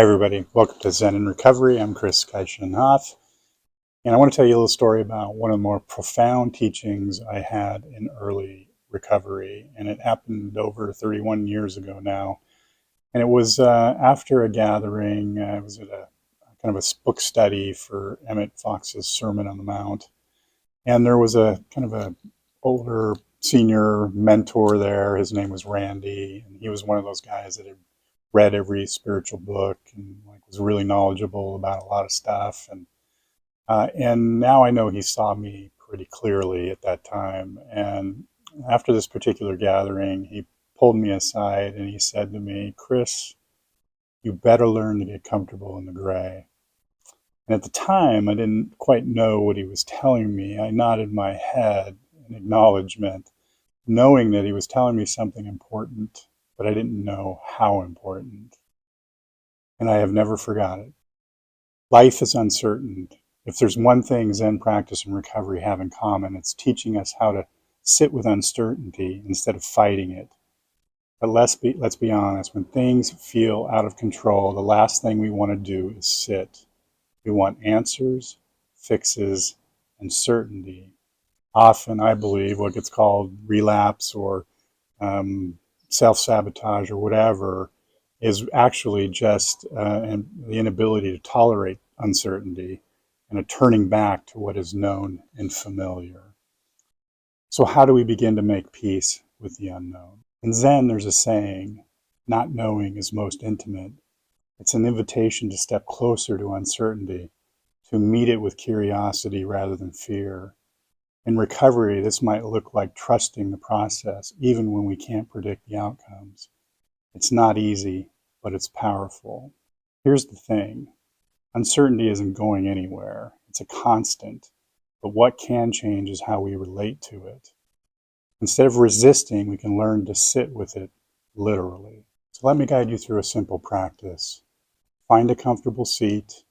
Hi everybody, welcome to Zen Recovery. I'm Chris Kaishan-Hoff, and I want to tell you a little story about one of the more profound teachings I had in early recovery, and it happened over 31 years ago now. And it was after a gathering. I was at a kind of a book study for Emmett Fox's Sermon on the Mount, and there was a kind of a older senior mentor there. His name was Randy, and he was one of those guys that had read every spiritual book and was really knowledgeable about a lot of stuff. And now I know he saw me pretty clearly at that time. And after this particular gathering, he pulled me aside and he said to me, "Chris, you better learn to get comfortable in the gray." And at the time, I didn't quite know what he was telling me. I nodded my head in acknowledgement, knowing that he was telling me something important, but I didn't know how important. And I have never forgot it. Life is uncertain. If there's one thing Zen practice and recovery have in common, it's teaching us how to sit with uncertainty instead of fighting it. But let's be honest, when things feel out of control, the last thing we want to do is sit. We want answers, fixes, and certainty. Often, I believe, what gets called relapse or self-sabotage or whatever is actually just the inability to tolerate uncertainty and a turning back to what is known and familiar. So how do we begin to make peace with the unknown? In Zen, there's a saying, "Not knowing is most intimate." It's an invitation to step closer to uncertainty, to meet it with curiosity rather than fear. In recovery, this might look like trusting the process, even when we can't predict the outcomes. It's not easy, but it's powerful. Here's the thing. Uncertainty isn't going anywhere. It's a constant. But what can change is how we relate to it. Instead of resisting, we can learn to sit with it literally. So let me guide you through a simple practice. Find a comfortable seat.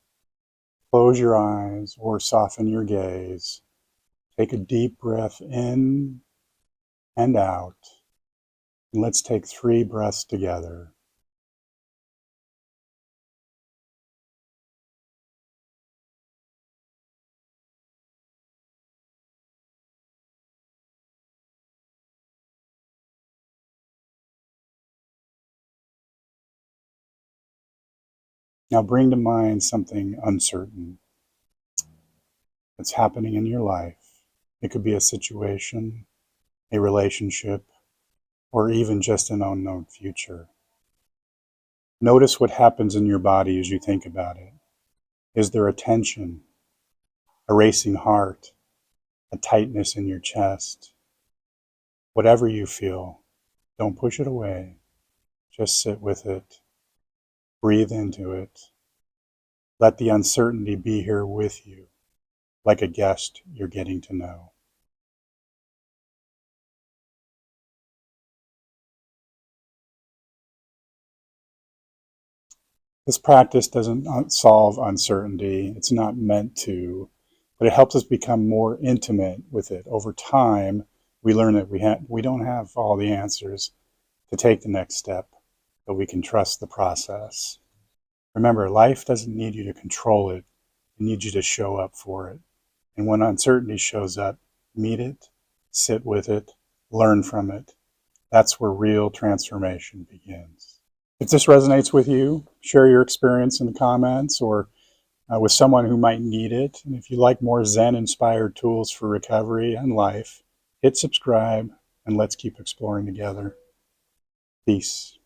Close your eyes or soften your gaze. Take a deep breath in and out. And let's take 3 breaths together. Now bring to mind something uncertain that's happening in your life. It could be a situation, a relationship, or even just an unknown future. Notice what happens in your body as you think about it. Is there a tension, a racing heart, a tightness in your chest? Whatever you feel, don't push it away. Just sit with it. Breathe into it. Let the uncertainty be here with you, like a guest you're getting to know. This practice doesn't solve uncertainty. It's not meant to, but it helps us become more intimate with it. Over time, we learn that we don't have all the answers to take the next step, but we can trust the process. Remember, life doesn't need you to control it. It needs you to show up for it. And when uncertainty shows up, meet it, sit with it, learn from it. That's where real transformation begins. If this resonates with you, share your experience in the comments or with someone who might need it. And if you like more Zen-inspired tools for recovery and life, hit subscribe and let's keep exploring together. Peace.